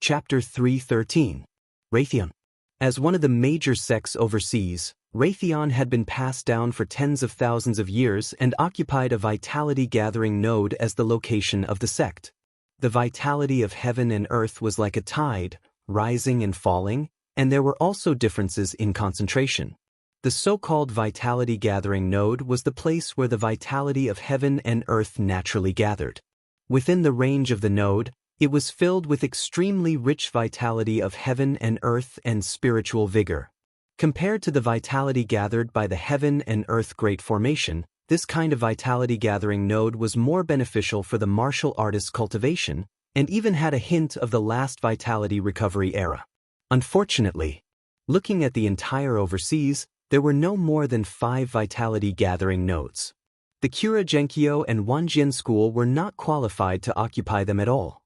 Chapter 313. Raytheon. As one of the major sects overseas, Raytheon had been passed down for tens of thousands of years and occupied a vitality-gathering node as the location of the sect. The vitality of heaven and earth was like a tide, rising and falling, and there were also differences in concentration. The so-called vitality-gathering node was the place where the vitality of heaven and earth naturally gathered. Within the range of the node, it was filled with extremely rich vitality of heaven and earth and spiritual vigor. Compared to the vitality gathered by the heaven and earth great formation, this kind of vitality-gathering node was more beneficial for the martial artist's cultivation, and even had a hint of the last vitality recovery era. Unfortunately, looking at the entire overseas, there were no more than 5 vitality-gathering nodes. The Xianxia and Wanjian school were not qualified to occupy them at all.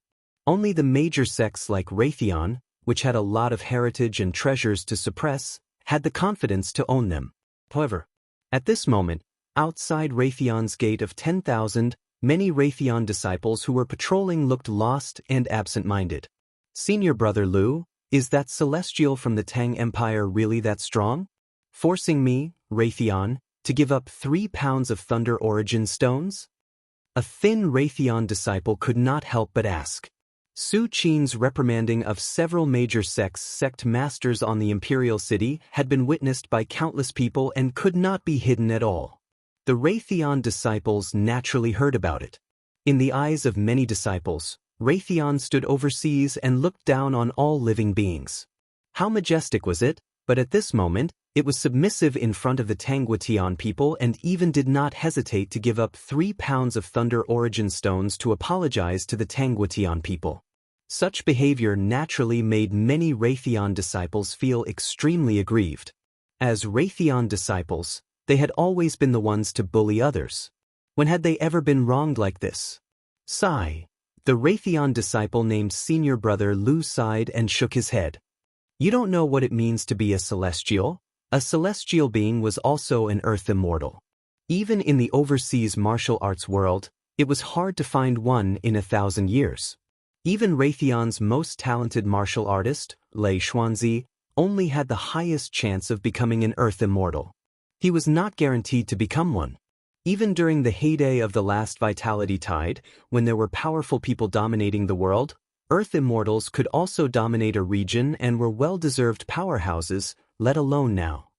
Only the major sects like Raytheon, which had a lot of heritage and treasures to suppress, had the confidence to own them. However, at this moment, outside Raytheon's gate of 10,000, many Raytheon disciples who were patrolling looked lost and absent-minded. Senior Brother Lu, is that celestial from the Tang Empire really that strong? Forcing me, Raytheon, to give up 3 pounds of Thunder Origin stones? A thin Raytheon disciple could not help but ask. Su Qin's reprimanding of several major sect masters on the imperial city had been witnessed by countless people and could not be hidden at all. The Raytheon disciples naturally heard about it. In the eyes of many disciples, Raytheon stood overseas and looked down on all living beings. How majestic was it, but at this moment, it was submissive in front of the Tangguitian people and even did not hesitate to give up 3 pounds of Thunder Origin stones to apologize to the Tangguitian people. Such behavior naturally made many Raytheon disciples feel extremely aggrieved. As Raytheon disciples, they had always been the ones to bully others. When had they ever been wronged like this? Sigh. The Raytheon disciple named Senior Brother Lu sighed and shook his head. You don't know what it means to be a celestial? A celestial being was also an earth immortal. Even in the overseas martial arts world, it was hard to find one in 1,000 years. Even Raytheon's most talented martial artist, Lei Xuanzi, only had the highest chance of becoming an earth immortal. He was not guaranteed to become one. Even during the heyday of the last vitality tide, when there were powerful people dominating the world, earth immortals could also dominate a region and were well-deserved powerhouses, let alone now.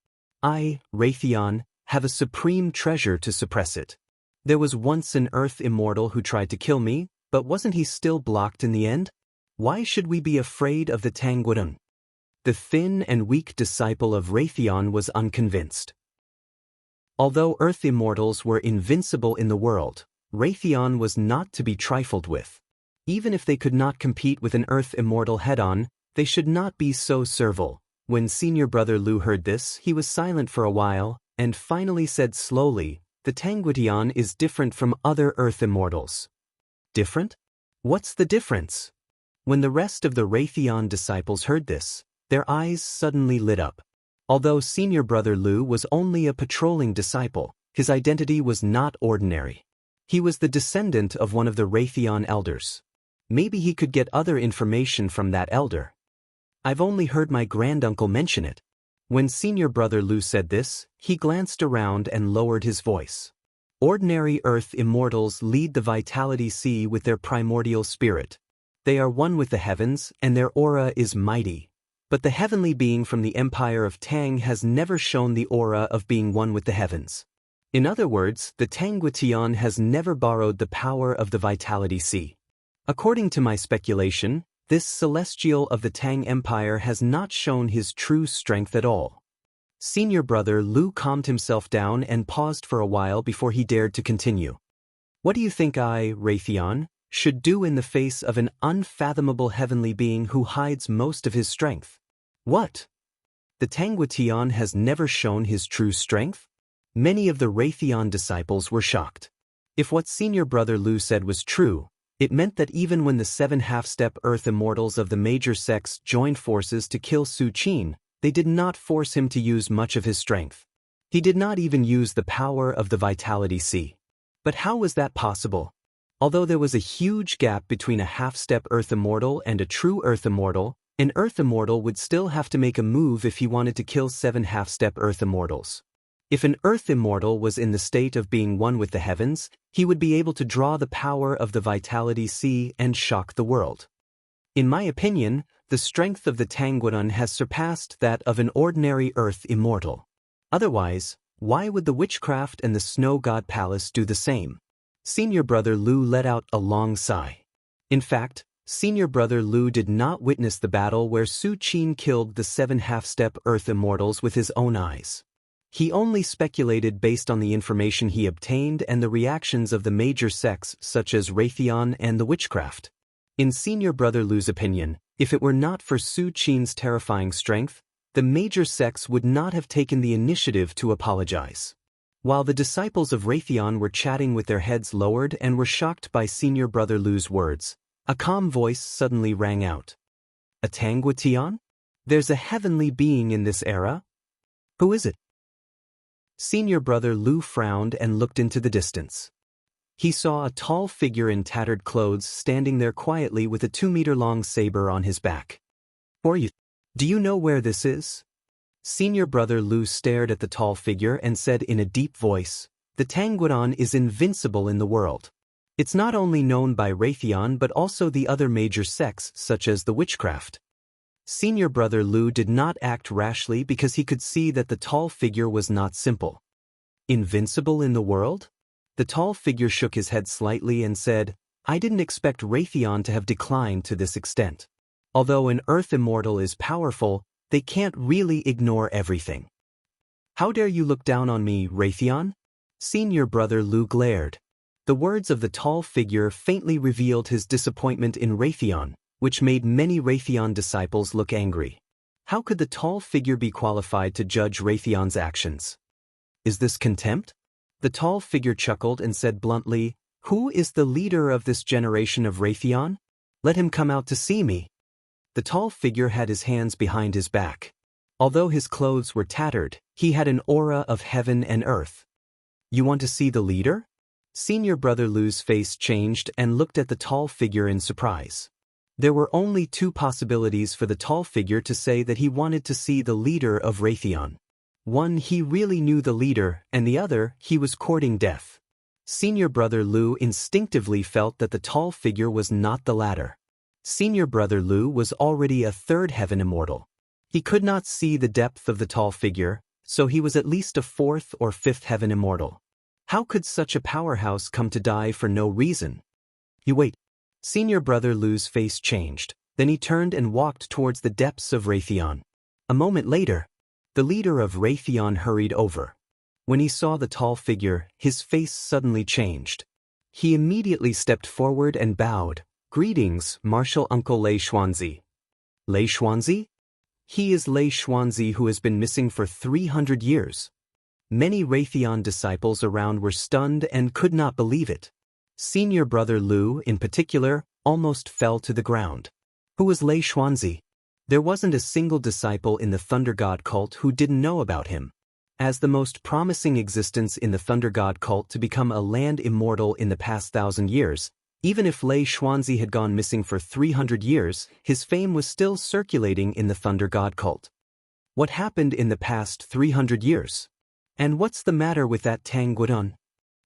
I, Raytheon, have a supreme treasure to suppress it. There was once an earth immortal who tried to kill me, but wasn't he still blocked in the end? Why should we be afraid of the Tangguitian? The thin and weak disciple of Raytheon was unconvinced. Although earth immortals were invincible in the world, Raytheon was not to be trifled with. Even if they could not compete with an earth immortal head-on, they should not be so servile. When Senior Brother Lu heard this, he was silent for a while, and finally said slowly, the Tangguitian is different from other earth immortals. Different? What's the difference? When the rest of the Raytheon disciples heard this, their eyes suddenly lit up. Although Senior Brother Lu was only a patrolling disciple, his identity was not ordinary. He was the descendant of one of the Raytheon elders. Maybe he could get other information from that elder. I've only heard my granduncle mention it. When Senior Brother Lu said this, he glanced around and lowered his voice. Ordinary earth immortals lead the vitality sea with their primordial spirit. They are one with the heavens, and their aura is mighty. But the heavenly being from the Empire of Tang has never shown the aura of being one with the heavens. In other words, the Tangguitian has never borrowed the power of the vitality sea. According to my speculation, this celestial of the Tang Empire has not shown his true strength at all. Senior Brother Lu calmed himself down and paused for a while before he dared to continue. What do you think I, Raytheon, should do in the face of an unfathomable heavenly being who hides most of his strength? What? The Tangguitian has never shown his true strength? Many of the Raytheon disciples were shocked. If what Senior Brother Lu said was true, it meant that even when the 7 half-step earth immortals of the major sects joined forces to kill Su Qin, they did not force him to use much of his strength. He did not even use the power of the vitality sea. But how was that possible? Although there was a huge gap between a half-step Earth Immortal and a true Earth Immortal, an Earth Immortal would still have to make a move if he wanted to kill 7 half-step Earth Immortals. If an Earth Immortal was in the state of being one with the heavens, he would be able to draw the power of the Vitality Sea and shock the world. In my opinion, the strength of the Tanguadun has surpassed that of an ordinary Earth Immortal. Otherwise, why would the Witchcraft and the Snow God Palace do the same? Senior Brother Lu let out a long sigh. In fact, Senior Brother Lu did not witness the battle where Su Qin killed the 7 half-step Earth Immortals with his own eyes. He only speculated based on the information he obtained and the reactions of the major sects such as Raytheon and the Witchcraft. In Senior Brother Lu's opinion, if it were not for Su Qin's terrifying strength, the major sects would not have taken the initiative to apologize. While the disciples of Raytheon were chatting with their heads lowered and were shocked by Senior Brother Lu's words, a calm voice suddenly rang out. A Tanguation? There's a heavenly being in this era? Who is it? Senior Brother Lu frowned and looked into the distance. He saw a tall figure in tattered clothes standing there quietly with a 2-meter-long saber on his back. Who are you? Do you know where this is? Senior Brother Lu stared at the tall figure and said in a deep voice, the Tanguadun is invincible in the world. It's not only known by Raytheon but also the other major sects such as the Witchcraft. Senior Brother Lu did not act rashly because he could see that the tall figure was not simple. Invincible in the world? The tall figure shook his head slightly and said, I didn't expect Raytheon to have declined to this extent. Although an Earth Immortal is powerful, they can't really ignore everything. How dare you look down on me, Raytheon? Senior Brother Lu glared. The words of the tall figure faintly revealed his disappointment in Raytheon, which made many Raytheon disciples look angry. How could the tall figure be qualified to judge Raytheon's actions? Is this contempt? The tall figure chuckled and said bluntly, Who is the leader of this generation of Raytheon? Let him come out to see me. The tall figure had his hands behind his back. Although his clothes were tattered, he had an aura of heaven and earth. You want to see the leader? Senior Brother Lu's face changed and looked at the tall figure in surprise. There were only 2 possibilities for the tall figure to say that he wanted to see the leader of Raytheon. One, he really knew the leader, and the other, he was courting death. Senior Brother Lu instinctively felt that the tall figure was not the latter. Senior Brother Lu was already a 3rd heaven immortal. He could not see the depth of the tall figure, so he was at least a 4th or 5th heaven immortal. How could such a powerhouse come to die for no reason? You wait. Senior Brother Lu's face changed, then he turned and walked towards the depths of Raytheon. A moment later, the leader of Raytheon hurried over. When he saw the tall figure, his face suddenly changed. He immediately stepped forward and bowed. Greetings, Martial Uncle Lei Xuanzi. Lei Xuanzi? He is Lei Xuanzi who has been missing for 300 years. Many Raytheon disciples around were stunned and could not believe it. Senior Brother Lu, in particular, almost fell to the ground. Who was Lei Xuanzi? There wasn't a single disciple in the Thunder God cult who didn't know about him. As the most promising existence in the Thunder God cult to become a land immortal in the past 1,000 years, even if Lei Xuanzi had gone missing for 300 years, his fame was still circulating in the Thunder God cult. What happened in the past 300 years? And what's the matter with that Tanguadun?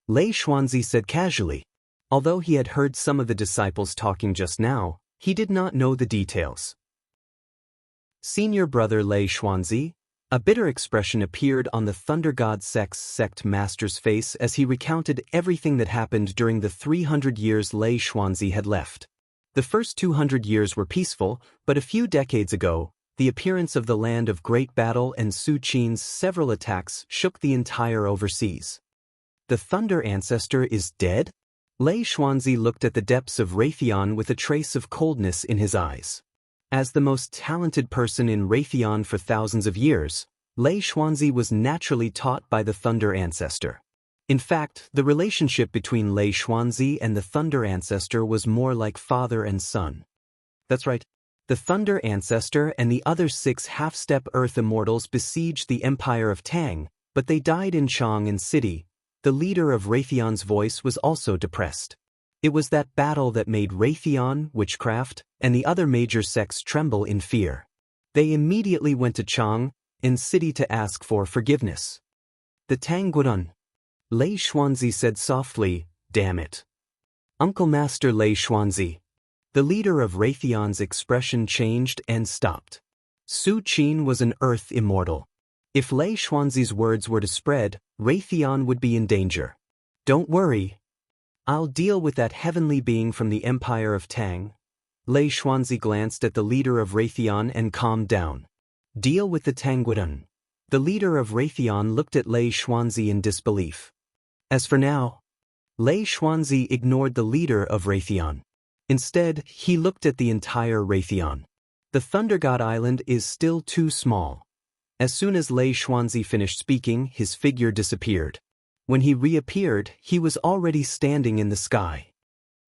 Lei Xuanzi said casually. Although he had heard some of the disciples talking just now, he did not know the details. Senior Brother Lei Xuanzi, a bitter expression appeared on the Thunder God sect's sect master's face as he recounted everything that happened during the 300 years Lei Xuanzi had left. The first 200 years were peaceful, but a few decades ago, the appearance of the land of great battle and Su Qin's several attacks shook the entire overseas. The Thunder Ancestor is dead? Lei Xuanzi looked at the depths of Raytheon with a trace of coldness in his eyes. As the most talented person in Raytheon for thousands of years, Lei Xuanzi was naturally taught by the Thunder Ancestor. In fact, the relationship between Lei Xuanzi and the Thunder Ancestor was more like father and son. That's right. The Thunder Ancestor and the other 6 half-step Earth Immortals besieged the Empire of Tang, but they died in Chang'an City. The leader of Raytheon's voice was also depressed. It was that battle that made Raytheon, witchcraft, and the other major sects tremble in fear. They immediately went to Chang, in city to ask for forgiveness. The Tanguran. Lei Xuanzi said softly, "Damn it. Uncle Master Lei Xuanzi." The leader of Raytheon's expression changed and stopped. Su Qin was an earth immortal. If Lei Xuanzi's words were to spread, Raytheon would be in danger. "Don't worry. I'll deal with that heavenly being from the Empire of Tang." Lei Xuanzi glanced at the leader of Raytheon and calmed down. "Deal with the Tanguran." The leader of Raytheon looked at Lei Xuanzi in disbelief. As for now, Lei Xuanzi ignored the leader of Raytheon. Instead, he looked at the entire Raytheon. The Thunder God Island is still too small. As soon as Lei Xuanzi finished speaking, his figure disappeared. When he reappeared, he was already standing in the sky.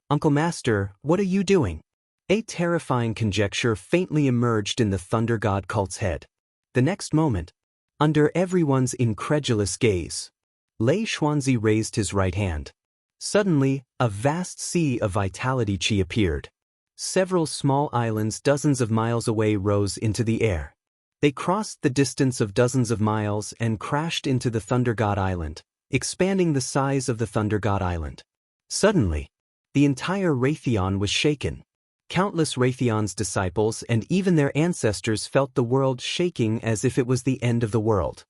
"Uncle Master, what are you doing?" A terrifying conjecture faintly emerged in the Thunder God cult's head. The next moment, under everyone's incredulous gaze, Lei Xuanzi raised his right hand. Suddenly, a vast sea of vitality chi appeared. Several small islands dozens of miles away rose into the air. They crossed the distance of dozens of miles and crashed into the Thunder God Island, expanding the size of the Thunder God Island. Suddenly, the entire Raytheon was shaken. Countless Raytheon's disciples and even their ancestors felt the world shaking as if it was the end of the world.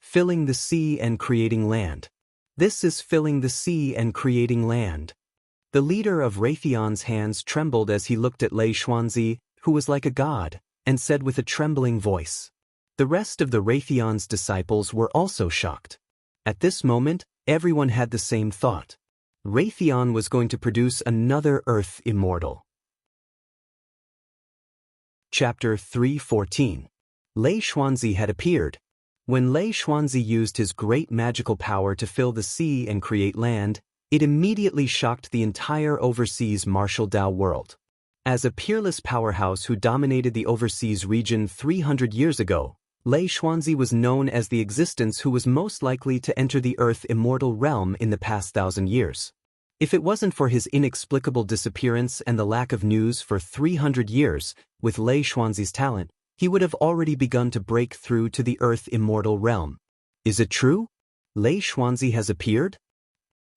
Filling the sea and creating land. This is filling the sea and creating land. The leader of Raytheon's hands trembled as he looked at Lei Xuanzi, who was like a god, and said with a trembling voice. The rest of the Raytheon's disciples were also shocked. At this moment, everyone had the same thought. Raytheon was going to produce another Earth immortal. Chapter 3:14. Lei Xuanzi had appeared. When Lei Xuanzi used his great magical power to fill the sea and create land, it immediately shocked the entire overseas martial Dao world. As a peerless powerhouse who dominated the overseas region 300 years ago, Lei Xuanzi was known as the existence who was most likely to enter the Earth immortal realm in the past 1,000 years. If it wasn't for his inexplicable disappearance and the lack of news for 300 years, with Lei Xuanzi's talent, he would have already begun to break through to the Earth immortal realm. Is it true? Lei Xuanzi has appeared?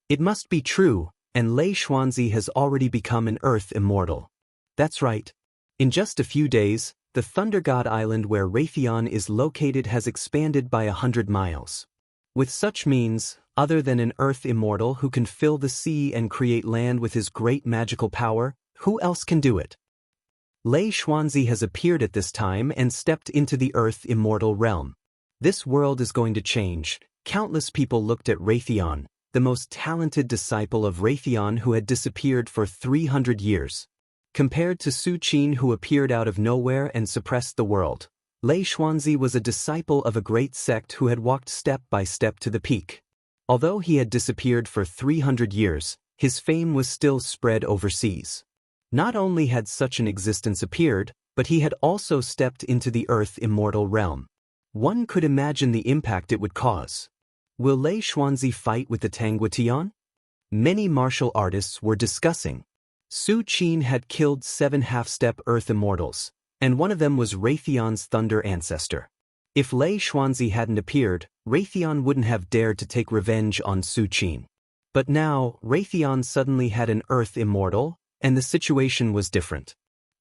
It must be true, and Lei Xuanzi has already become an Earth immortal. That's right. In just a few days, the Thunder God Island where Raytheon is located has expanded by 100 miles. With such means, other than an Earth immortal who can fill the sea and create land with his great magical power, who else can do it? Lei Xuanzi has appeared at this time and stepped into the Earth immortal realm. This world is going to change. Countless people looked at Raytheon, the most talented disciple of Raytheon who had disappeared for 300 years. Compared to Su Qin who appeared out of nowhere and suppressed the world, Lei Xuanzi was a disciple of a great sect who had walked step by step to the peak. Although he had disappeared for 300 years, his fame was still spread overseas. Not only had such an existence appeared, but he had also stepped into the Earth immortal realm. One could imagine the impact it would cause. Will Lei Xuanzi fight with the Tanguitian? Many martial artists were discussing. Su Qin had killed 7 half-step Earth immortals, and one of them was Raytheon's Thunder ancestor. If Lei Xuanzi hadn't appeared, Raytheon wouldn't have dared to take revenge on Su Qin. But now, Raytheon suddenly had an Earth immortal, and the situation was different.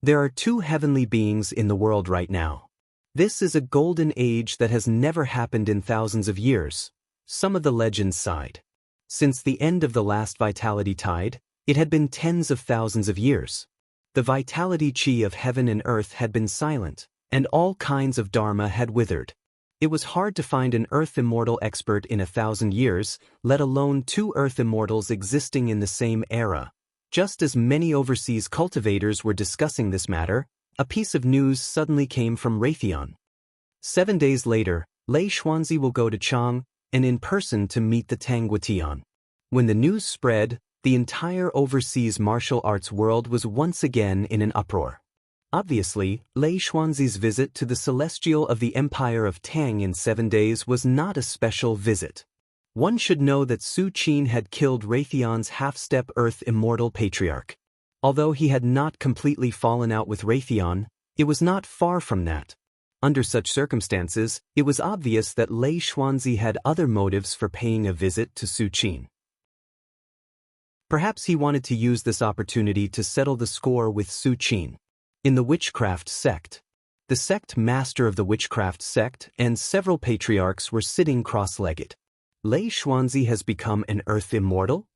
There are 2 heavenly beings in the world right now. This is a golden age that has never happened in thousands of years, some of the legends sighed. Since the end of the last vitality tide, it had been tens of thousands of years. The vitality chi of heaven and earth had been silent, and all kinds of dharma had withered. It was hard to find an Earth immortal expert in 1,000 years, let alone 2 Earth immortals existing in the same era. Just as many overseas cultivators were discussing this matter, a piece of news suddenly came from Raytheon. 7 days later, Lei Xuanzi will go to Chang, and in person to meet the Tanguitian. When the news spread, the entire overseas martial arts world was once again in an uproar. Obviously, Lei Xuanzi's visit to the Celestial of the Empire of Tang in 7 days was not a special visit. One should know that Su Qin had killed Raytheon's half-step Earth immortal patriarch. Although he had not completely fallen out with Raytheon, it was not far from that. Under such circumstances, it was obvious that Lei Xuanzi had other motives for paying a visit to Su Qin. Perhaps he wanted to use this opportunity to settle the score with Su Qin. In the witchcraft sect, the sect master of the witchcraft sect and several patriarchs were sitting cross-legged. Lei Xuanzi has become an Earth immortal?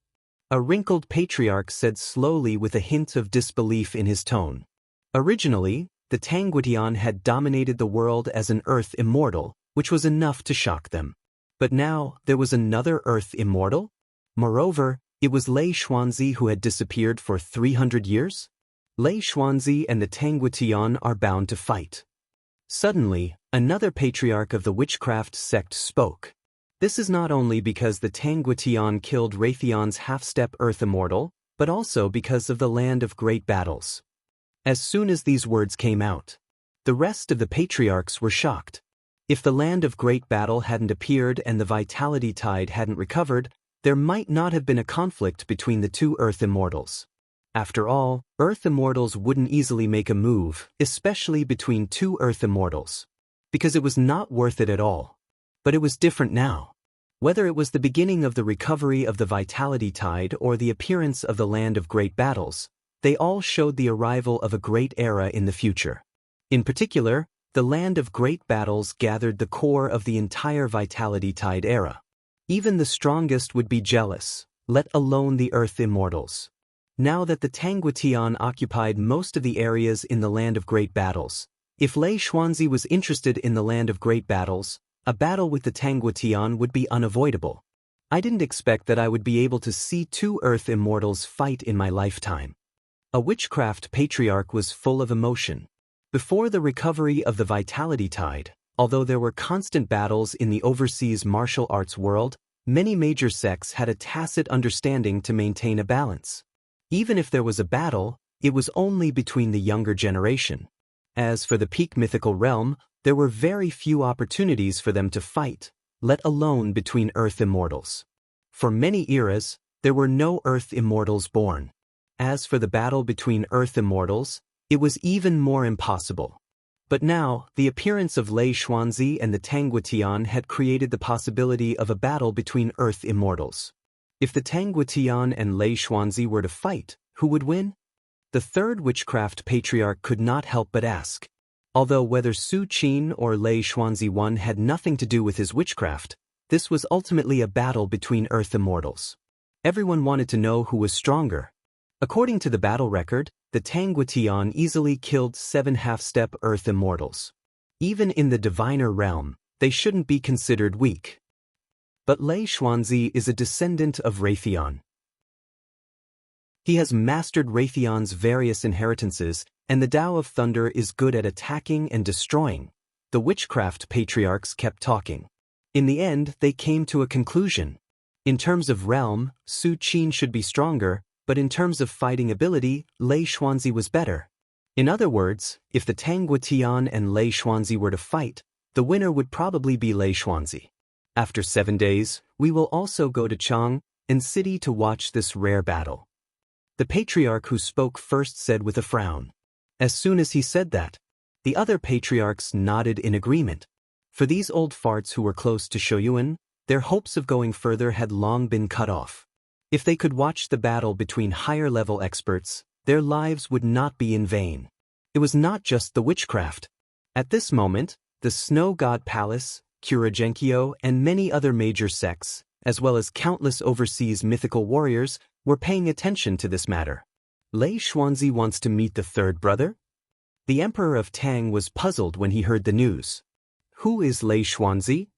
A wrinkled patriarch said slowly with a hint of disbelief in his tone. Originally, the Tangguitian had dominated the world as an Earth immortal, which was enough to shock them. But now, there was another Earth immortal? Moreover, it was Lei Xuanzi who had disappeared for 300 years? Lei Xuanzi and the Tangguitian are bound to fight. Suddenly, another patriarch of the witchcraft sect spoke. This is not only because the Tangguitian killed Raytheon's half-step Earth immortal, but also because of the land of great battles. As soon as these words came out, the rest of the patriarchs were shocked. If the land of great battle hadn't appeared and the vitality tide hadn't recovered, there might not have been a conflict between the two Earth immortals. After all, Earth immortals wouldn't easily make a move, especially between two Earth immortals, because it was not worth it at all. But it was different now. Whether it was the beginning of the recovery of the vitality tide or the appearance of the land of great battles, they all showed the arrival of a great era in the future. In particular, the land of great battles gathered the core of the entire vitality tide era. Even the strongest would be jealous, let alone the Earth immortals. Now that the Tangguitian occupied most of the areas in the land of great battles, if Lei Xuanzi was interested in the land of great battles, a battle with the Tangguitian would be unavoidable. I didn't expect that I would be able to see two Earth immortals fight in my lifetime. A witchcraft patriarch was full of emotion. Before the recovery of the vitality tide, although there were constant battles in the overseas martial arts world, many major sects had a tacit understanding to maintain a balance. Even if there was a battle, it was only between the younger generation. As for the peak mythical realm, there were very few opportunities for them to fight, let alone between Earth immortals. For many eras, there were no Earth immortals born. As for the battle between Earth immortals, it was even more impossible. But now, the appearance of Lei Xuanzi and the Tangguitian had created the possibility of a battle between Earth immortals. If the Tangguitian and Lei Xuanzi were to fight, who would win? The third witchcraft patriarch could not help but ask. Although whether Su Qin or Lei Xuanzi won had nothing to do with his witchcraft, this was ultimately a battle between Earth immortals. Everyone wanted to know who was stronger. According to the battle record, the Tangguitian easily killed 7 half-step Earth immortals. Even in the diviner realm, they shouldn't be considered weak. But Lei Xuanzi is a descendant of Raytheon. He has mastered Raytheon's various inheritances, and the Tao of Thunder is good at attacking and destroying. The witchcraft patriarchs kept talking. In the end, they came to a conclusion. In terms of realm, Su Qin should be stronger, but in terms of fighting ability, Lei Xuanzi was better. In other words, if the Tangguitian and Lei Xuanzi were to fight, the winner would probably be Lei Xuanzi. After 7 days, we will also go to Chang'an City to watch this rare battle. The patriarch who spoke first said with a frown. As soon as he said that, the other patriarchs nodded in agreement. For these old farts who were close to Shoyuan, their hopes of going further had long been cut off. If they could watch the battle between higher-level experts, their lives would not be in vain. It was not just the witchcraft. At this moment, the Snow God Palace, Kuragenkyo, and many other major sects, as well as countless overseas mythical warriors, were paying attention to this matter. Lei Xuanzi wants to meet the third brother? The Emperor of Tang was puzzled when he heard the news. Who is Lei Xuanzi?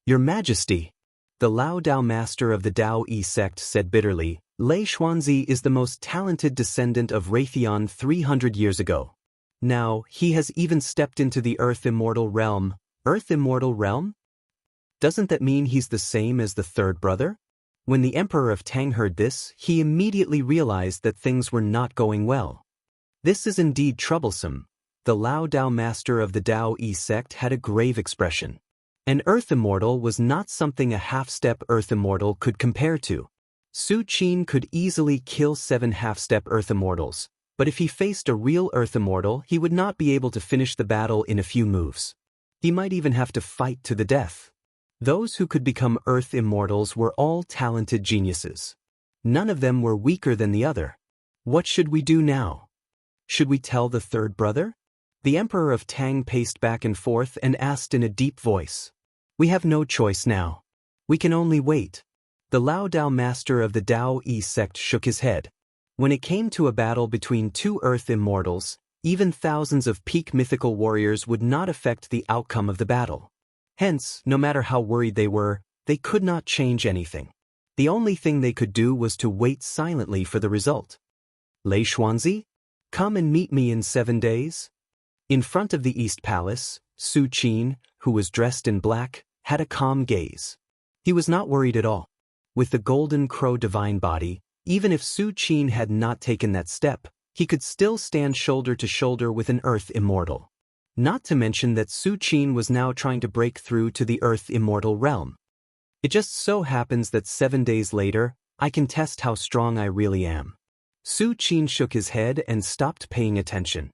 Your Majesty, the Lao Dao master of the Daoist sect said bitterly, Lei Xuanzi is the most talented descendant of Raytheon 300 years ago. Now, he has even stepped into the Earth Immortal realm. Earth Immortal realm? Doesn't that mean he's the same as the third brother? When the Emperor of Tang heard this, he immediately realized that things were not going well. This is indeed troublesome. The Lao Dao master of the Daoist sect had a grave expression. An Earth Immortal was not something a half-step Earth Immortal could compare to. Su Qin could easily kill 7 half-step Earth Immortals, but if he faced a real Earth Immortal, he would not be able to finish the battle in a few moves. He might even have to fight to the death. Those who could become Earth Immortals were all talented geniuses. None of them were weaker than the other. What should we do now? Should we tell the third brother? The Emperor of Tang paced back and forth and asked in a deep voice. We have no choice now. We can only wait. The Lao Dao master of the Daoist sect shook his head. When it came to a battle between 2 Earth Immortals, even thousands of peak mythical warriors would not affect the outcome of the battle. Hence, no matter how worried they were, they could not change anything. The only thing they could do was to wait silently for the result. Lei Xuanzi, come and meet me in 7 days. In front of the East Palace, Su Qin, who was dressed in black, had a calm gaze. He was not worried at all. With the golden crow divine body, even if Su Qin had not taken that step, he could still stand shoulder to shoulder with an Earth Immortal. Not to mention that Su Qin was now trying to break through to the Earth Immortal realm. It just so happens that 7 days later, I can test how strong I really am. Su Qin shook his head and stopped paying attention.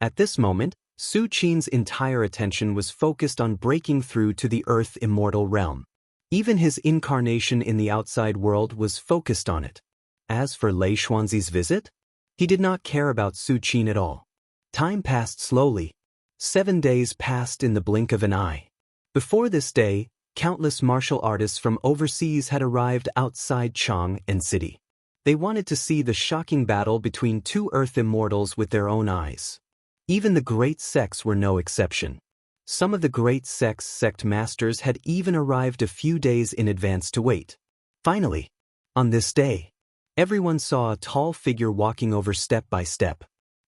At this moment, Su Qin's entire attention was focused on breaking through to the Earth Immortal realm. Even his incarnation in the outside world was focused on it. As for Lei Xuanzi's visit, he did not care about Su Qin at all. Time passed slowly. 7 days passed in the blink of an eye. Before this day, countless martial artists from overseas had arrived outside Xianxia city. They wanted to see the shocking battle between 2 Earth Immortals with their own eyes. Even the great sects were no exception. Some of the great sects' sect masters had even arrived a few days in advance to wait. Finally, on this day, everyone saw a tall figure walking over step by step.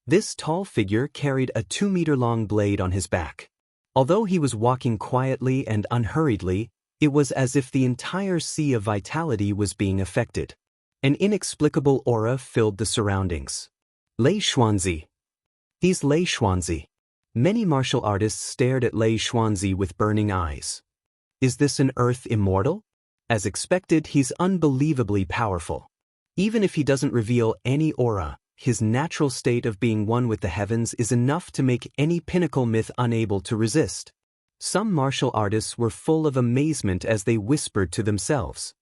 This tall figure carried a 2-meter-long blade on his back. Although he was walking quietly and unhurriedly, it was as if the entire sea of vitality was being affected. An inexplicable aura filled the surroundings. Lei Xuanzi. He's Lei Xuanzi. Many martial artists stared at Lei Xuanzi with burning eyes. Is this an Earth Immortal? As expected, he's unbelievably powerful. Even if he doesn't reveal any aura, his natural state of being one with the heavens is enough to make any pinnacle myth unable to resist. Some martial artists were full of amazement as they whispered to themselves.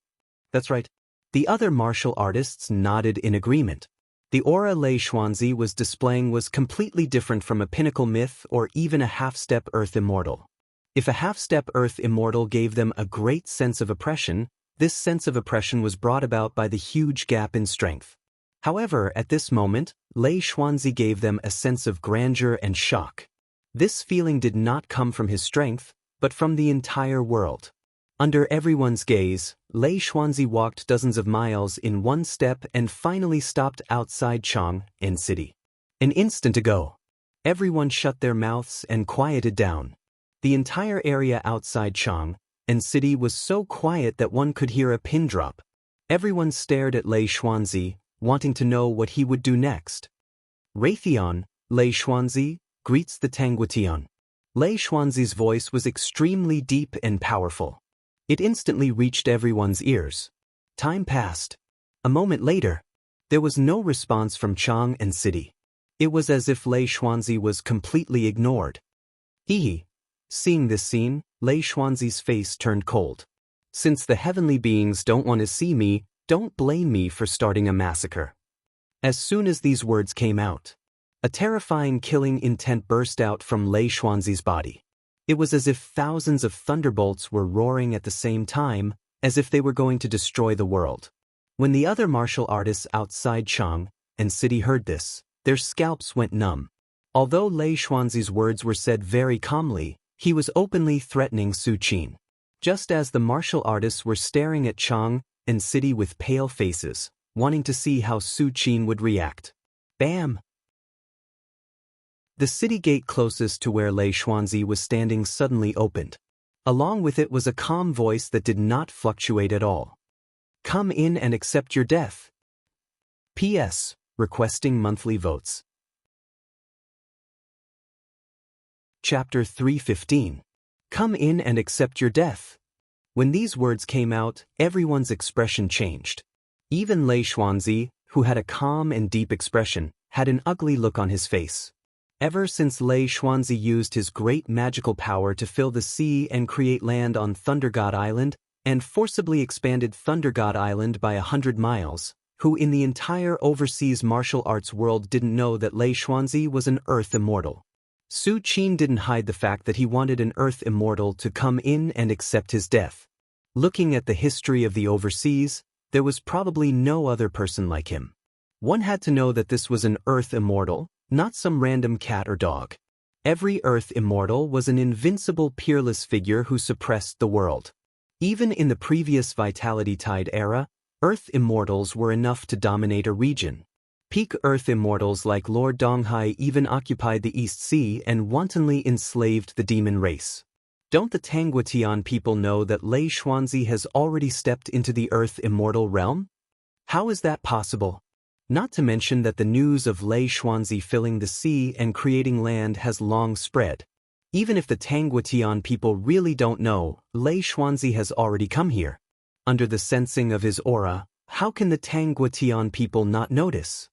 That's right. The other martial artists nodded in agreement. The aura Lei Xuanzi was displaying was completely different from a pinnacle myth or even a half-step Earth Immortal. If a half-step Earth Immortal gave them a great sense of oppression, this sense of oppression was brought about by the huge gap in strength. However, at this moment, Lei Xuanzi gave them a sense of grandeur and shock. This feeling did not come from his strength, but from the entire world. Under everyone's gaze, Lei Xuanzi walked dozens of miles in one step and finally stopped outside Xianxia city. An instant ago, everyone shut their mouths and quieted down. The entire area outside Xianxia city was so quiet that one could hear a pin drop. Everyone stared at Lei Xuanzi, wanting to know what he would do next. Raytheon, Lei Xuanzi, greets the Tanguation. Lei Xuanzi's voice was extremely deep and powerful. It instantly reached everyone's ears. Time passed. A moment later, there was no response from Xianxia city. It was as if Lei Xuanzi was completely ignored. Hee. Seeing this scene, Lei Xuanzi's face turned cold. Since the heavenly beings don't want to see me, don't blame me for starting a massacre. As soon as these words came out, a terrifying killing intent burst out from Lei Xuanzi's body. It was as if thousands of thunderbolts were roaring at the same time, as if they were going to destroy the world. When the other martial artists outside Xianxia city heard this, their scalps went numb. Although Lei Xuanzi's words were said very calmly, he was openly threatening Su Qin. Just as the martial artists were staring at Xianxia city with pale faces, wanting to see how Su Qin would react. Bam! The city gate closest to where Lei Xuanzi was standing suddenly opened. Along with it was a calm voice that did not fluctuate at all. Come in and accept your death. P.S. Requesting monthly votes. Chapter 315. Come in and accept your death." When these words came out, everyone's expression changed. Even Lei Xuanzi, who had a calm and deep expression, had an ugly look on his face. Ever since Lei Xuanzi used his great magical power to fill the sea and create land on Thunder God Island, and forcibly expanded Thunder God Island by 100 miles, who in the entire overseas martial arts world didn't know that Lei Xuanzi was an Earth Immortal. Su Qin didn't hide the fact that he wanted an Earth Immortal to come in and accept his death. Looking at the history of the overseas, there was probably no other person like him. One had to know that this was an Earth Immortal, not some random cat or dog. Every Earth Immortal was an invincible, peerless figure who suppressed the world. Even in the previous Vitality Tide era, Earth Immortals were enough to dominate a region. Peak Earth Immortals like Lord Donghai even occupied the East Sea and wantonly enslaved the demon race. Don't the Tangguatian people know that Lei Xuanzi has already stepped into the Earth Immortal realm? How is that possible? Not to mention that the news of Lei Xuanzi filling the sea and creating land has long spread. Even if the Tangguatian people really don't know, Lei Xuanzi has already come here. Under the sensing of his aura, how can the Tangguatian people not notice?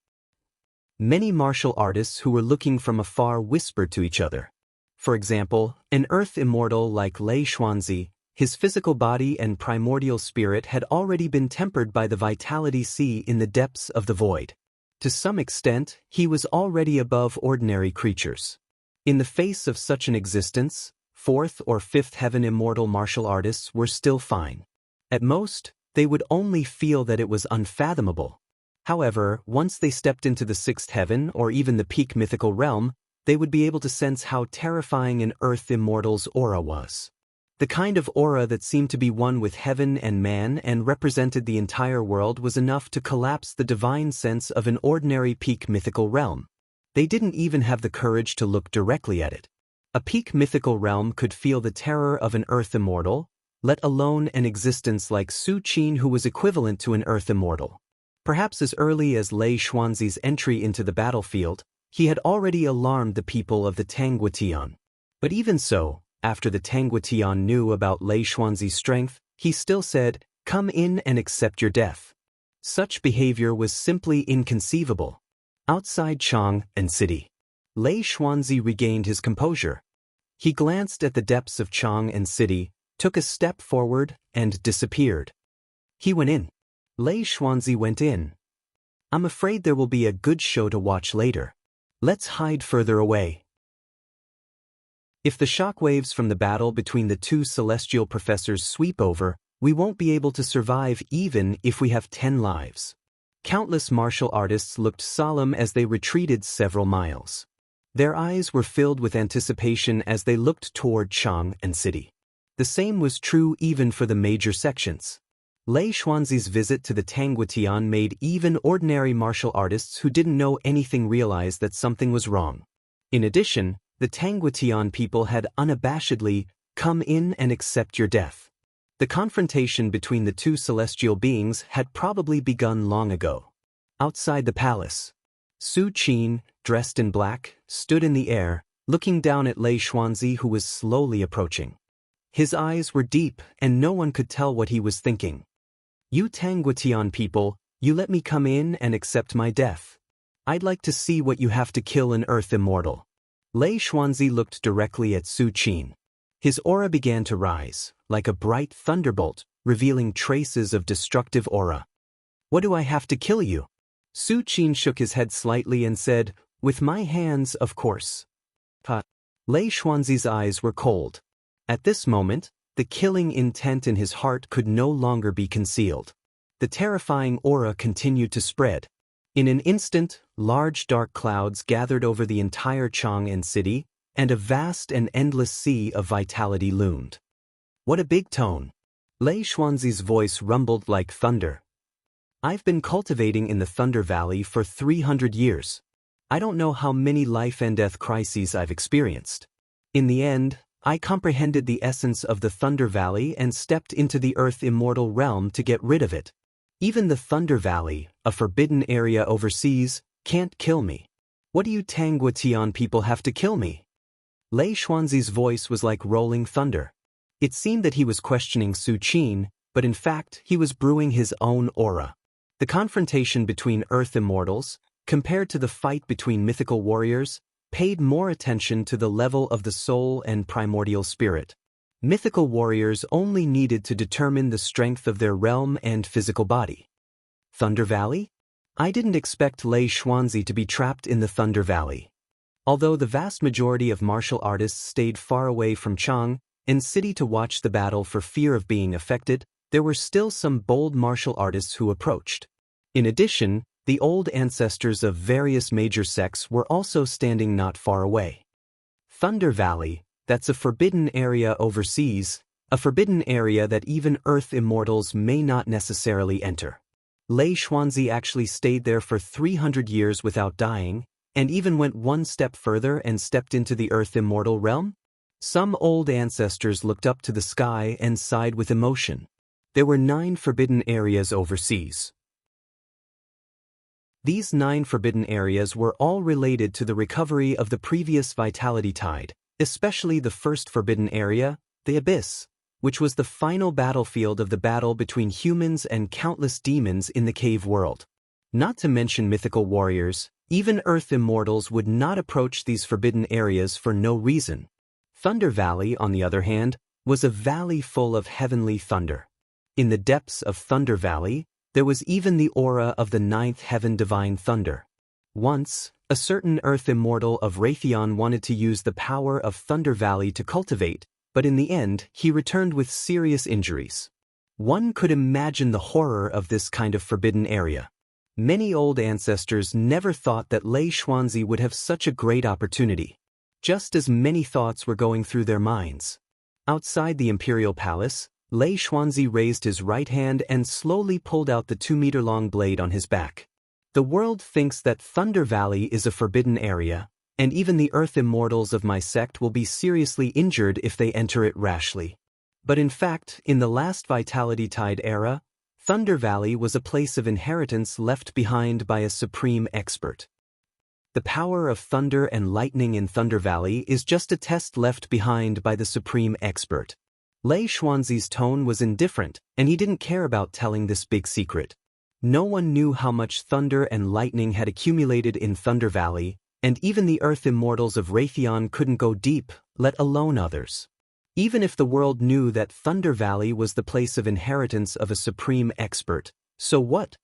Many martial artists who were looking from afar whispered to each other. For example, an Earth Immortal like Lei Xuanzi, his physical body and primordial spirit had already been tempered by the Vitality Sea in the depths of the void. To some extent, he was already above ordinary creatures. In the face of such an existence, 4th or 5th heaven immortal martial artists were still fine. At most, they would only feel that it was unfathomable. However, once they stepped into the 6th heaven or even the peak mythical realm, they would be able to sense how terrifying an Earth Immortal's aura was. The kind of aura that seemed to be one with heaven and man and represented the entire world was enough to collapse the divine sense of an ordinary peak mythical realm. They didn't even have the courage to look directly at it. A peak mythical realm could feel the terror of an Earth Immortal, let alone an existence like Su Qin who was equivalent to an Earth Immortal. Perhaps as early as Lei Xuanzi's entry into the battlefield, he had already alarmed the people of the Tangguatian. But even so, after the Tangguatian knew about Lei Xuanzi's strength, he still said, "Come in and accept your death." Such behavior was simply inconceivable. Outside Xianxia city, Lei Xuanzi regained his composure. He glanced at the depths of Xianxia city, took a step forward, and disappeared. He went in. Lei Xuanzi went in. "I'm afraid there will be a good show to watch later. Let's hide further away." If the shockwaves from the battle between the two celestial professors sweep over, we won't be able to survive even if we have 10 lives. Countless martial artists looked solemn as they retreated several miles. Their eyes were filled with anticipation as they looked toward Xianxia city. The same was true even for the major sections. Lei Xuanzi's visit to the Tangguatian made even ordinary martial artists who didn't know anything realize that something was wrong. In addition, the Tangguatian people had unabashedly come in and accept your death. The confrontation between the two celestial beings had probably begun long ago. Outside the palace, Su Qin, dressed in black, stood in the air, looking down at Lei Xuanzi who was slowly approaching. His eyes were deep and no one could tell what he was thinking. "You Tangguatian people, you let me come in and accept my death. I'd like to see what you have to kill an Earth Immortal." Lei Xuanzi looked directly at Su Qin. His aura began to rise, like a bright thunderbolt, revealing traces of destructive aura. "What do I have to kill you?" Su Qin shook his head slightly and said, "With my hands, of course." Lei Xuanzi's eyes were cold. At this moment, the killing intent in his heart could no longer be concealed. The terrifying aura continued to spread. In an instant, large dark clouds gathered over the entire Xianxia city, and a vast and endless sea of vitality loomed. "What a big tone." Lei Xuanzi's voice rumbled like thunder. "I've been cultivating in the Thunder Valley for 300 years. I don't know how many life and death crises I've experienced. In the end, I comprehended the essence of the Thunder Valley and stepped into the Earth Immortal realm to get rid of it. Even the Thunder Valley, a forbidden area overseas, can't kill me. What do you Tangguatian people have to kill me?" Lei Xuanzi's voice was like rolling thunder. It seemed that he was questioning Su Qin, but in fact he was brewing his own aura. The confrontation between Earth immortals, compared to the fight between mythical warriors, paid more attention to the level of the soul and primordial spirit. Mythical warriors only needed to determine the strength of their realm and physical body. Thunder Valley? I didn't expect Lei Xuanzi to be trapped in the Thunder Valley. Although the vast majority of martial artists stayed far away from Chang'an City to watch the battle for fear of being affected, there were still some bold martial artists who approached. In addition, the old ancestors of various major sects were also standing not far away. Thunder Valley, that's a forbidden area overseas, a forbidden area that even Earth immortals may not necessarily enter. Lei Xuanzi actually stayed there for 300 years without dying, and even went one step further and stepped into the Earth immortal realm? Some old ancestors looked up to the sky and sighed with emotion. There were 9 forbidden areas overseas. These 9 forbidden areas were all related to the recovery of the previous vitality tide, especially the first forbidden area, the Abyss, which was the final battlefield of the battle between humans and countless demons in the cave world. Not to mention mythical warriors, even Earth immortals would not approach these forbidden areas for no reason. Thunder Valley, on the other hand, was a valley full of heavenly thunder. In the depths of Thunder Valley, there was even the aura of the 9th heaven divine thunder. Once, a certain Earth immortal of Raytheon wanted to use the power of Thunder Valley to cultivate, but in the end, he returned with serious injuries. One could imagine the horror of this kind of forbidden area. Many old ancestors never thought that Lei Xuanzi would have such a great opportunity. Just as many thoughts were going through their minds. Outside the imperial palace, Lei Xuanzi raised his right hand and slowly pulled out the 2-meter-long blade on his back. The world thinks that Thunder Valley is a forbidden area, and even the Earth immortals of my sect will be seriously injured if they enter it rashly. But in fact, in the last Vitality Tide era, Thunder Valley was a place of inheritance left behind by a supreme expert. The power of thunder and lightning in Thunder Valley is just a test left behind by the supreme expert. Lei Xuanzi's tone was indifferent, and he didn't care about telling this big secret. No one knew how much thunder and lightning had accumulated in Thunder Valley, and even the Earth immortals of Raytheon couldn't go deep, let alone others. Even if the world knew that Thunder Valley was the place of inheritance of a supreme expert, so what?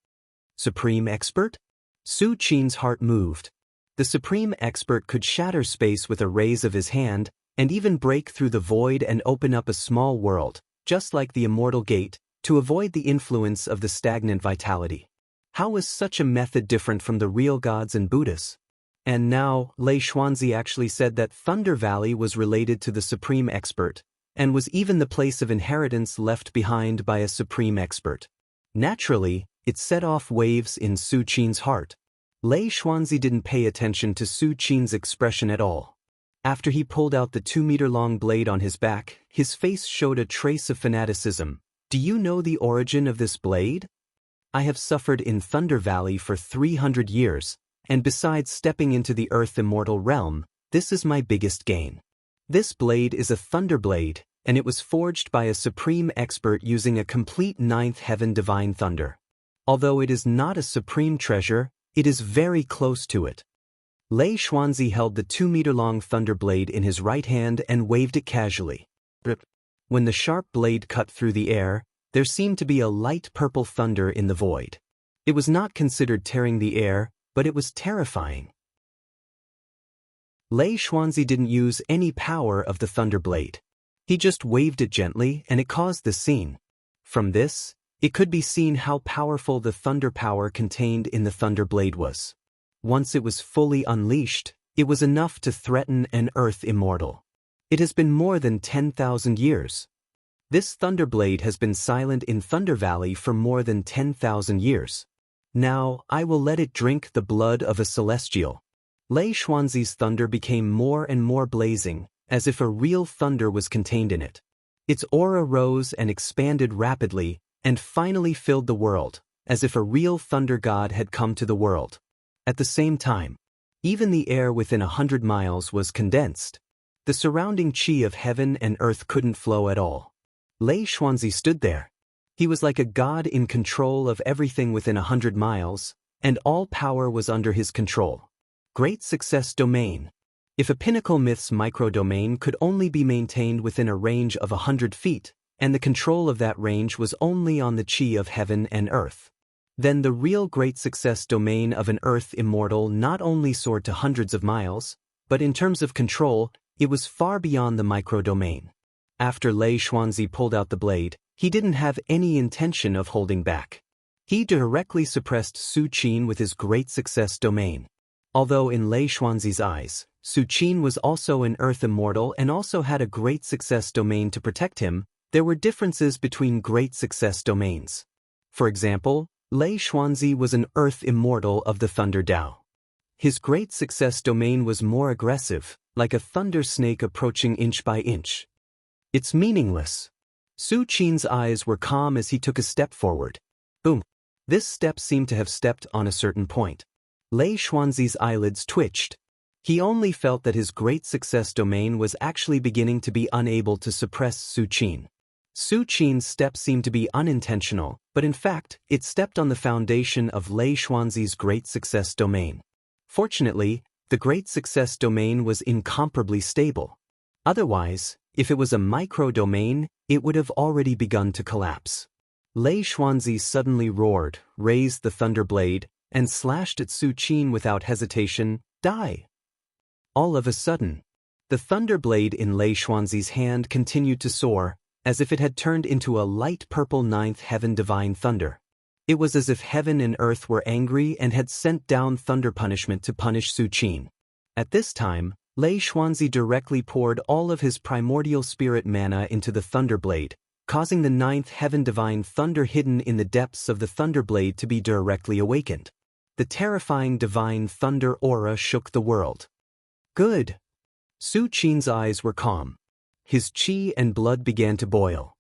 Supreme expert? Su Qin's heart moved. The supreme expert could shatter space with a raise of his hand, and even break through the void and open up a small world, just like the immortal gate, to avoid the influence of the stagnant vitality. How was such a method different from the real gods and Buddhas? And now, Lei Xuanzi actually said that Thunder Valley was related to the supreme expert, and was even the place of inheritance left behind by a supreme expert. Naturally, it set off waves in Su Qin's heart. Lei Xuanzi didn't pay attention to Su Qin's expression at all. After he pulled out the 2-meter-long blade on his back, his face showed a trace of fanaticism. Do you know the origin of this blade? I have suffered in Thunder Valley for 300 years, and besides stepping into the Earth immortal realm, this is my biggest gain. This blade is a thunder blade, and it was forged by a supreme expert using a complete 9th heaven divine thunder. Although it is not a supreme treasure, it is very close to it. Lei Xuanzi held the 2-meter-long thunder blade in his right hand and waved it casually. When the sharp blade cut through the air, there seemed to be a light purple thunder in the void. It was not considered tearing the air, but it was terrifying. Lei Xuanzi didn't use any power of the thunder blade. He just waved it gently and it caused the scene. From this, it could be seen how powerful the thunder power contained in the thunder blade was. Once it was fully unleashed, it was enough to threaten an Earth immortal. It has been more than 10,000 years. This thunder blade has been silent in Thunder Valley for more than 10,000 years. Now, I will let it drink the blood of a celestial. Lei Xuanzi's thunder became more and more blazing, as if a real thunder was contained in it. Its aura rose and expanded rapidly, and finally filled the world, as if a real thunder god had come to the world. At the same time, even the air within 100 miles was condensed. The surrounding qi of heaven and earth couldn't flow at all. Lei Xuanzi stood there. He was like a god in control of everything within 100 miles, and all power was under his control. Great success domain. If a pinnacle myth's microdomain could only be maintained within a range of 100 feet, and the control of that range was only on the qi of heaven and earth, then the real great success domain of an earth immortal not only soared to hundreds of miles, but in terms of control, it was far beyond the microdomain. After Lei Xuanzi pulled out the blade, he didn't have any intention of holding back. He directly suppressed Su Qin with his great success domain. Although in Lei Xuanzi's eyes, Su Qin was also an earth immortal and also had a great success domain to protect him, there were differences between great success domains. For example, Lei Xuanzi was an earth immortal of the Thunder Dao. His great success domain was more aggressive, like a thunder snake approaching inch by inch. It's meaningless. Su Qin's eyes were calm as he took a step forward. Boom. This step seemed to have stepped on a certain point. Lei Xuanzi's eyelids twitched. He only felt that his great success domain was actually beginning to be unable to suppress Su Qin. Su Qin's step seemed to be unintentional, but in fact, it stepped on the foundation of Lei Xuanzi's great success domain. Fortunately, the great success domain was incomparably stable. Otherwise, if it was a micro-domain, it would have already begun to collapse. Lei Xuanzi suddenly roared, raised the thunder blade, and slashed at Su Qin without hesitation. Die! All of a sudden, the thunder blade in Lei Xuanzi's hand continued to soar, as if it had turned into a light purple ninth heaven divine thunder. It was as if heaven and earth were angry and had sent down thunder punishment to punish Su Qin. At this time, Lei Xuanzi directly poured all of his primordial spirit mana into the thunder blade, causing the ninth heaven divine thunder hidden in the depths of the thunder blade to be directly awakened. The terrifying divine thunder aura shook the world. Good. Su Qin's eyes were calm. His qi and blood began to boil.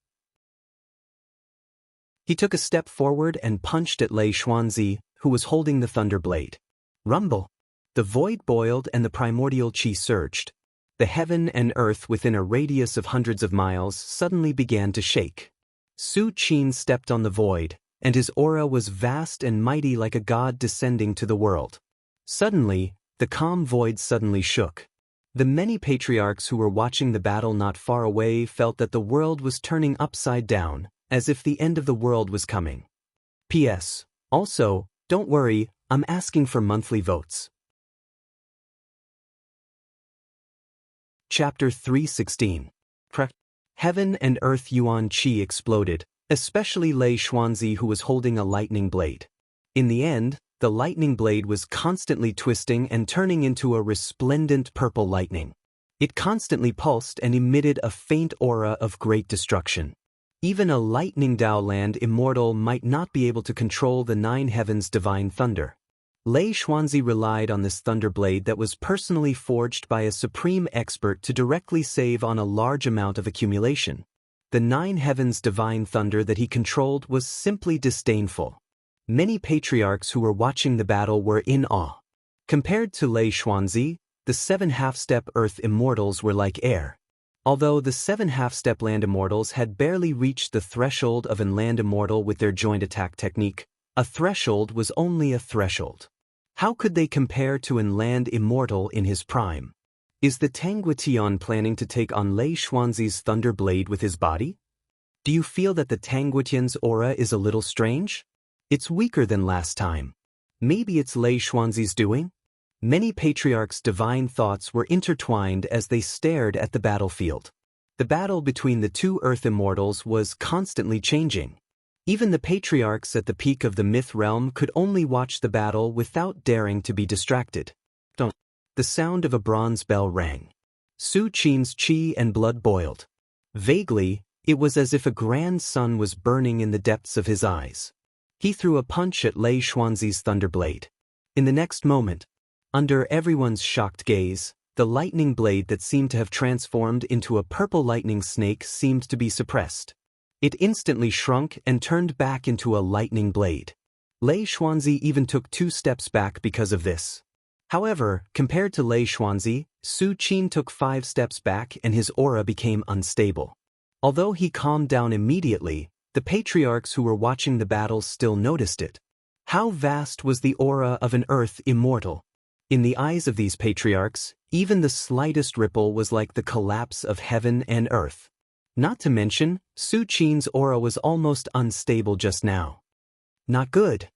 He took a step forward and punched at Lei Xuanzi, who was holding the thunder blade. Rumble. The void boiled and the primordial qi surged. The heaven and earth within a radius of hundreds of miles suddenly began to shake. Su Qin stepped on the void, and his aura was vast and mighty like a god descending to the world. Suddenly, the calm void suddenly shook. The many patriarchs who were watching the battle not far away felt that the world was turning upside down, as if the end of the world was coming. P.S. Also, don't worry, I'm asking for monthly votes. Chapter 316. Heaven and earth yuan qi exploded, especially Lei Xuanzi who was holding a lightning blade. In the end, the lightning blade was constantly twisting and turning into a resplendent purple lightning. It constantly pulsed and emitted a faint aura of great destruction. Even a lightning Dao land immortal might not be able to control the nine heavens' divine thunder. Lei Xuanzi relied on this thunder blade that was personally forged by a supreme expert to directly save on a large amount of accumulation. The nine heavens' divine thunder that he controlled was simply disdainful. Many patriarchs who were watching the battle were in awe. Compared to Lei Xuanzi, the 7 half-step earth immortals were like air. Although the 7 half-step land immortals had barely reached the threshold of an land immortal with their joint attack technique, a threshold was only a threshold. How could they compare to an land immortal in his prime? Is the Tanguitian planning to take on Lei Xuanzi's thunder blade with his body? Do you feel that the Tanguitian's aura is a little strange? It's weaker than last time. Maybe it's Lei Xuanzi's doing? Many patriarchs' divine thoughts were intertwined as they stared at the battlefield. The battle between the two earth immortals was constantly changing. Even the patriarchs at the peak of the myth realm could only watch the battle without daring to be distracted. The sound of a bronze bell rang. Su Qin's qi and blood boiled. Vaguely, it was as if a grand sun was burning in the depths of his eyes. He threw a punch at Lei Xuanzi's thunderblade. In the next moment, under everyone's shocked gaze, the lightning blade that seemed to have transformed into a purple lightning snake seemed to be suppressed. It instantly shrunk and turned back into a lightning blade. Lei Xuanzi even took 2 steps back because of this. However, compared to Lei Xuanzi, Su Qin took 5 steps back and his aura became unstable. Although he calmed down immediately, the patriarchs who were watching the battles still noticed it. How vast was the aura of an earth immortal? In the eyes of these patriarchs, even the slightest ripple was like the collapse of heaven and earth. Not to mention, Su Qin's aura was almost unstable just now. Not good.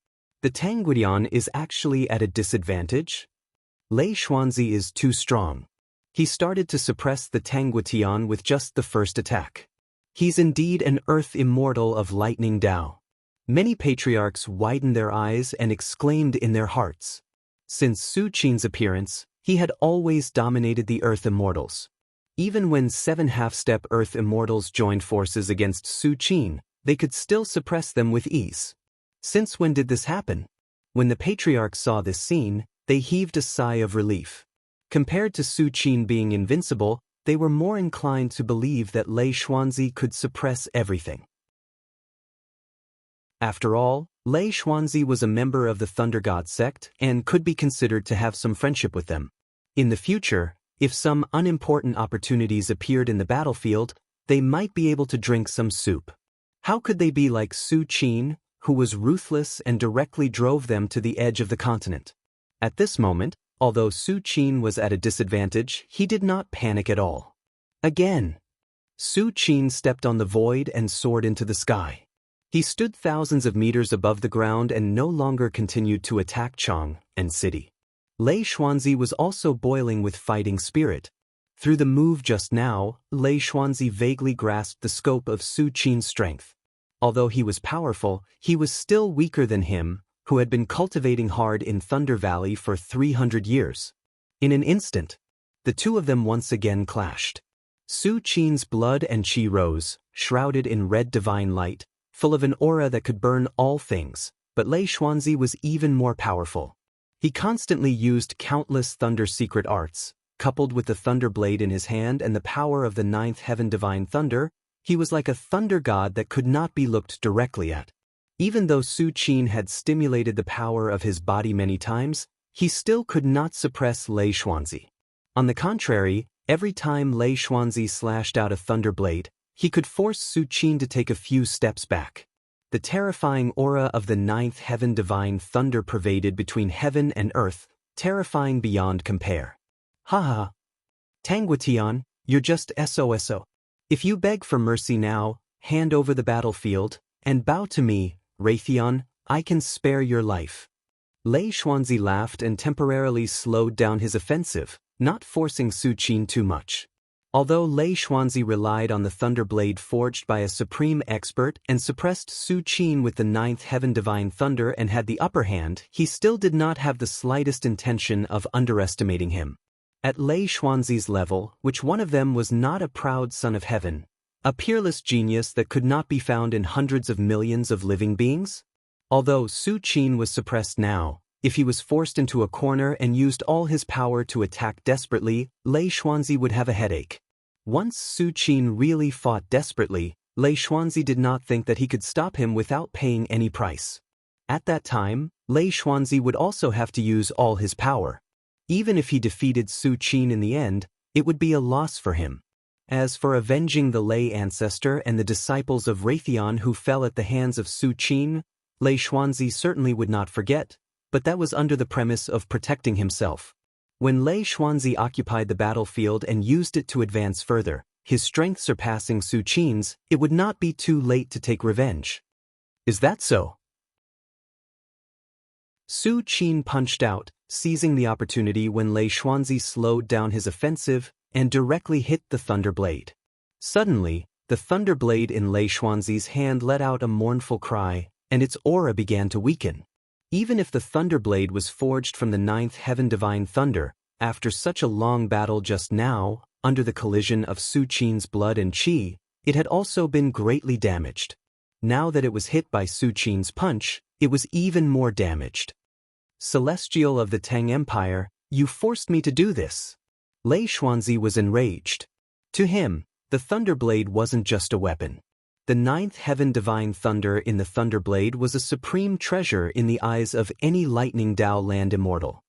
The Tangguitian is actually at a disadvantage. Lei Xuanzi is too strong. He started to suppress the Tangguitian with just the first attack. He's indeed an earth immortal of lightning Dao. Many patriarchs widened their eyes and exclaimed in their hearts. Since Su Qin's appearance, he had always dominated the earth immortals. Even when 7 half-step earth immortals joined forces against Su Qin, they could still suppress them with ease. Since when did this happen? When the patriarchs saw this scene, they heaved a sigh of relief. Compared to Su Qin being invincible, they were more inclined to believe that Lei Xuanzi could suppress everything. After all, Lei Xuanzi was a member of the Thunder God sect and could be considered to have some friendship with them. In the future, if some unimportant opportunities appeared in the battlefield, they might be able to drink some soup. How could they be like Su Qin, who was ruthless and directly drove them to the edge of the continent? At this moment, although Su Qin was at a disadvantage, he did not panic at all. Again, Su Qin stepped on the void and soared into the sky. He stood thousands of meters above the ground and no longer continued to attack Chang and city. Lei Xuanzi was also boiling with fighting spirit. Through the move just now, Lei Xuanzi vaguely grasped the scope of Su Qin's strength. Although he was powerful, he was still weaker than him, who had been cultivating hard in Thunder Valley for 300 years. In an instant, the two of them once again clashed. Su Qin's blood and qi rose, shrouded in red divine light, full of an aura that could burn all things, but Lei Xuanzi was even more powerful. He constantly used countless thunder secret arts, coupled with the thunder blade in his hand and the power of the 9th heaven divine thunder. He was like a thunder god that could not be looked directly at. Even though Su Qin had stimulated the power of his body many times, he still could not suppress Lei Xuanzi. On the contrary, every time Lei Xuanzi slashed out a thunder blade, he could force Su Qin to take a few steps back. The terrifying aura of the 9th heaven divine thunder pervaded between heaven and earth, terrifying beyond compare. Haha. Tangguitian, you're just SOSO. If you beg for mercy now, hand over the battlefield, and bow to me, Raytheon, I can spare your life. Lei Xuanzi laughed and temporarily slowed down his offensive, not forcing Su Qin too much. Although Lei Xuanzi relied on the thunder blade forged by a supreme expert and suppressed Su Qin with the 9th heaven divine thunder and had the upper hand, he still did not have the slightest intention of underestimating him. At Lei Xuanzi's level, which one of them was not a proud son of heaven, a peerless genius that could not be found in hundreds of millions of living beings? Although Su Qin was suppressed now, if he was forced into a corner and used all his power to attack desperately, Lei Xuanzi would have a headache. Once Su Qin really fought desperately, Lei Xuanzi did not think that he could stop him without paying any price. At that time, Lei Xuanzi would also have to use all his power. Even if he defeated Su Qin in the end, it would be a loss for him. As for avenging the Lei ancestor and the disciples of Raytheon who fell at the hands of Su Qin, Lei Xuanzi certainly would not forget, but that was under the premise of protecting himself. When Lei Xuanzi occupied the battlefield and used it to advance further, his strength surpassing Su Qin's, it would not be too late to take revenge. Is that so? Su Qin punched out, seizing the opportunity when Lei Xuanzi slowed down his offensive and directly hit the thunder blade. Suddenly, the thunder blade in Lei Xuanzi's hand let out a mournful cry, and its aura began to weaken. Even if the thunder blade was forged from the 9th heaven divine thunder, after such a long battle just now, under the collision of Su Qin's blood and qi, it had also been greatly damaged. Now that it was hit by Su Qin's punch, it was even more damaged. Celestial of the Tang Empire, you forced me to do this. Lei Xuanzi was enraged. To him, the thunder blade wasn't just a weapon. The 9th heaven divine thunder in the thunder blade was a supreme treasure in the eyes of any lightning Dao land immortal.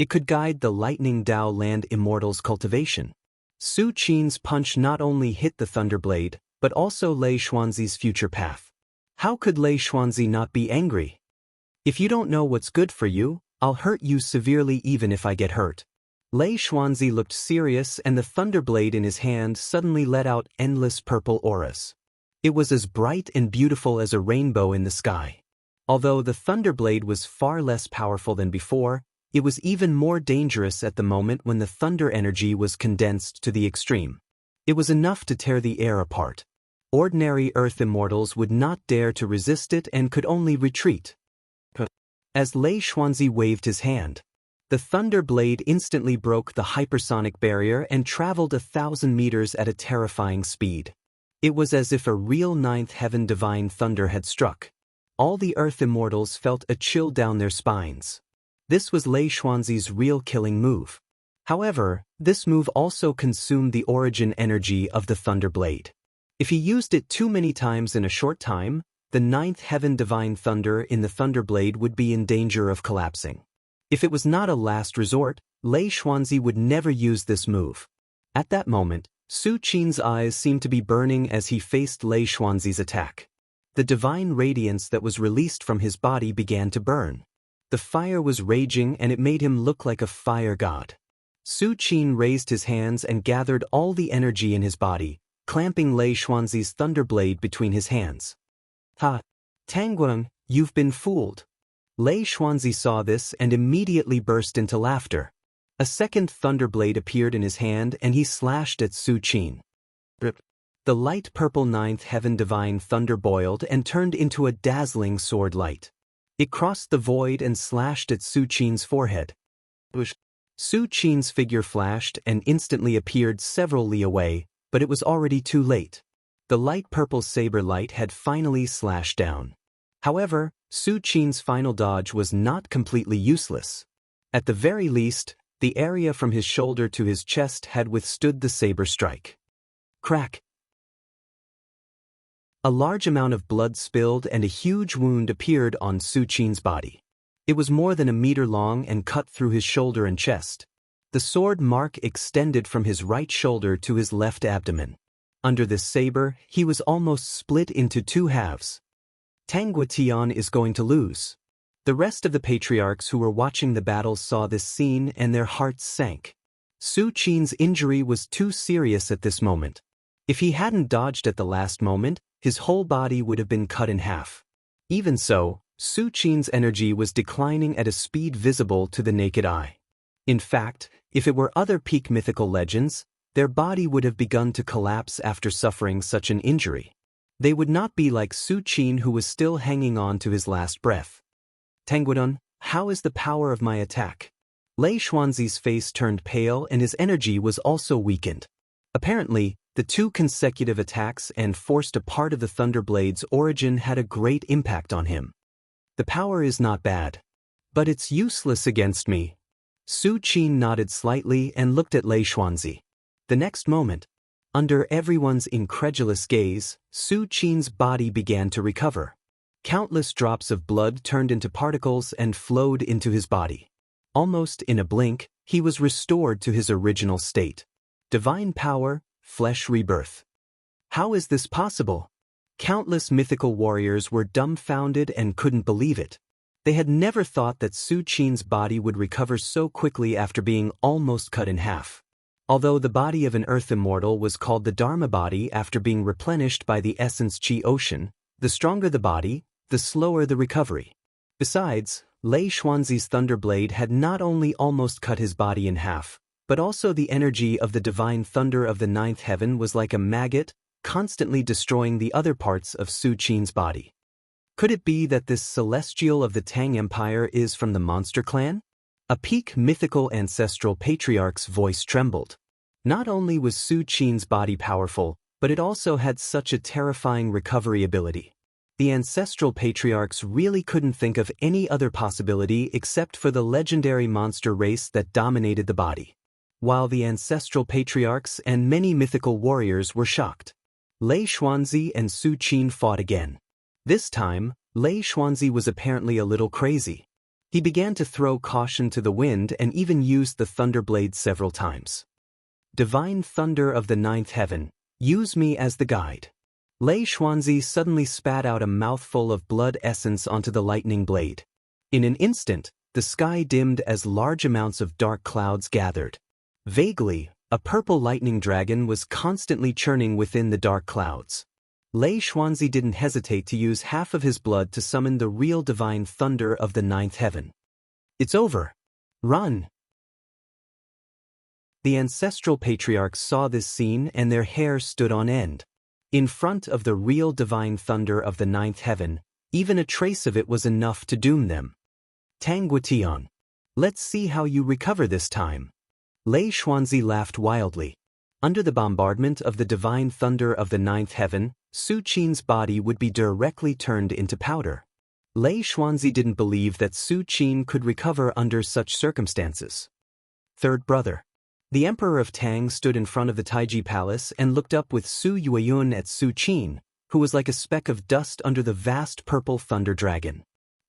It could guide the lightning Dao land immortal's cultivation. Su Qin's punch not only hit the Thunderblade, but also Lei Xuanzi's future path. How could Lei Xuanzi not be angry? If you don't know what's good for you, I'll hurt you severely even if I get hurt. Lei Xuanzi looked serious, and the Thunderblade in his hand suddenly let out endless purple auras. It was as bright and beautiful as a rainbow in the sky. Although the Thunderblade was far less powerful than before, it was even more dangerous at the moment when the thunder energy was condensed to the extreme. It was enough to tear the air apart. Ordinary Earth immortals would not dare to resist it and could only retreat. As Lei Xuanzi waved his hand, the thunder blade instantly broke the hypersonic barrier and traveled 1,000 meters at a terrifying speed. It was as if a real ninth heaven divine thunder had struck. All the Earth immortals felt a chill down their spines. This was Lei Xuanzi's real killing move. However, this move also consumed the origin energy of the thunder blade. If he used it too many times in a short time, the ninth heaven divine thunder in the Thunderblade would be in danger of collapsing. If it was not a last resort, Lei Xuanzi would never use this move. At that moment, Su Qin's eyes seemed to be burning as he faced Lei Xuanzi's attack. The divine radiance that was released from his body began to burn. The fire was raging and it made him look like a fire god. Su Qin raised his hands and gathered all the energy in his body, clamping Lei Xuanzi's Thunderblade between his hands. Ha! Tangguang, you've been fooled. Lei Xuanzi saw this and immediately burst into laughter. A second Thunderblade appeared in his hand and he slashed at Su Qin. The light purple ninth heaven divine thunder boiled and turned into a dazzling sword light. It crossed the void and slashed at Su Qin's forehead. Su Qin's figure flashed and instantly appeared several li away, but it was already too late. The light purple saber light had finally slashed down. However, Su Qin's final dodge was not completely useless. At the very least, the area from his shoulder to his chest had withstood the saber strike. Crack! A large amount of blood spilled and a huge wound appeared on Su Qin's body. It was more than a meter long and cut through his shoulder and chest. The sword mark extended from his right shoulder to his left abdomen. Under this saber, he was almost split into two halves. Tangguang Tian is going to lose. The rest of the patriarchs who were watching the battle saw this scene and their hearts sank. Su Qin's injury was too serious at this moment. If he hadn't dodged at the last moment, his whole body would have been cut in half. Even so, Su Qin's energy was declining at a speed visible to the naked eye. In fact, if it were other peak mythical legends, their body would have begun to collapse after suffering such an injury. They would not be like Su Qin, who was still hanging on to his last breath. Tangguang, how is the power of my attack? Lei Xuanzi's face turned pale and his energy was also weakened. Apparently, the two consecutive attacks and forced a part of the Thunderblade's origin had a great impact on him. The power is not bad. But it's useless against me. Su Qin nodded slightly and looked at Lei Xuanzi. The next moment, under everyone's incredulous gaze, Su Qin's body began to recover. Countless drops of blood turned into particles and flowed into his body. Almost in a blink, he was restored to his original state. Divine power, flesh rebirth. How is this possible? Countless mythical warriors were dumbfounded and couldn't believe it. They had never thought that Su Qin's body would recover so quickly after being almost cut in half. Although the body of an earth immortal was called the Dharma body after being replenished by the essence Qi ocean, the stronger the body, the slower the recovery. Besides, Lei Xuanzi's Thunderblade had not only almost cut his body in half, but also the energy of the divine thunder of the ninth heaven was like a maggot, constantly destroying the other parts of Su Qin's body. Could it be that this celestial of the Tang Empire is from the monster clan? A peak mythical ancestral patriarch's voice trembled. Not only was Su Qin's body powerful, but it also had such a terrifying recovery ability. The ancestral patriarchs really couldn't think of any other possibility except for the legendary monster race that dominated the body. While the ancestral patriarchs and many mythical warriors were shocked. Lei Xuanzi and Su Qin fought again. This time, Lei Xuanzi was apparently a little crazy. He began to throw caution to the wind and even used the thunder blade several times. Divine thunder of the ninth heaven, use me as the guide. Lei Xuanzi suddenly spat out a mouthful of blood essence onto the lightning blade. In an instant, the sky dimmed as large amounts of dark clouds gathered. Vaguely, a purple lightning dragon was constantly churning within the dark clouds. Lei Xuanzi didn't hesitate to use half of his blood to summon the real divine thunder of the ninth heaven. It's over. Run! The ancestral patriarchs saw this scene and their hair stood on end. In front of the real divine thunder of the ninth heaven, even a trace of it was enough to doom them. Tang Guotian. Let's see how you recover this time. Lei Xuanzi laughed wildly. Under the bombardment of the divine thunder of the ninth heaven, Su Qin's body would be directly turned into powder. Lei Xuanzi didn't believe that Su Qin could recover under such circumstances. Third brother. The Emperor of Tang stood in front of the Taiji Palace and looked up with Su Yueyun at Su Qin, who was like a speck of dust under the vast purple thunder dragon.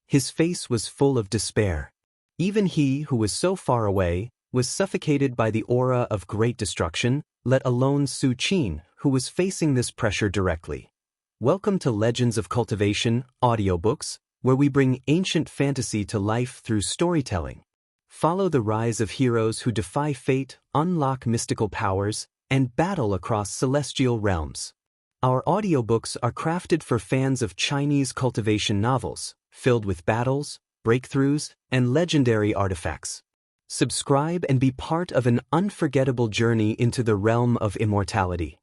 His face was full of despair. Even he, who was so far away, was suffocated by the aura of great destruction, let alone Su Qin, who was facing this pressure directly. Welcome to Legends of Cultivation, audiobooks, where we bring ancient fantasy to life through storytelling. Follow the rise of heroes who defy fate, unlock mystical powers, and battle across celestial realms. Our audiobooks are crafted for fans of Chinese cultivation novels, filled with battles, breakthroughs, and legendary artifacts. Subscribe and be part of an unforgettable journey into the realm of immortality.